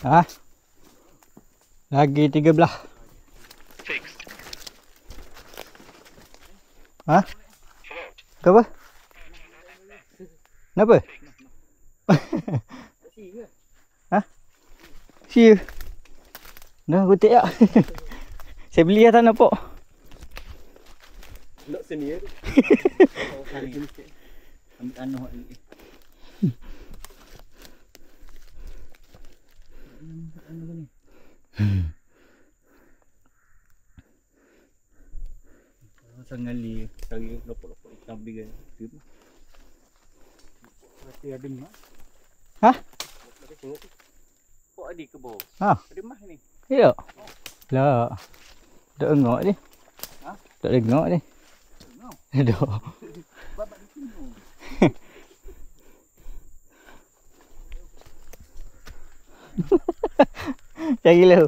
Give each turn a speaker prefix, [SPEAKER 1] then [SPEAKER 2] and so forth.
[SPEAKER 1] Ah. Lagi 13. Ha? Kenapa? Kenapa? Ha? Sia. Dah kutik tak? Saya beli lah tak nampak.
[SPEAKER 2] Nak sini ya.
[SPEAKER 3] Ambil anu lagi. Anu ni. Sangali cari lopok-lopok ikan bigel.
[SPEAKER 2] Mesti ada mah.
[SPEAKER 1] Hah?
[SPEAKER 2] Ada tengok. Kok ada ke bawah?
[SPEAKER 1] Ha.
[SPEAKER 2] Ada mah ni.
[SPEAKER 1] Ya. Lah. Tak engok ni.
[SPEAKER 2] Ha?
[SPEAKER 1] Tak engok ni.
[SPEAKER 2] Tengok.
[SPEAKER 1] Aduh.
[SPEAKER 2] Babak di sini.
[SPEAKER 1] Cari lu.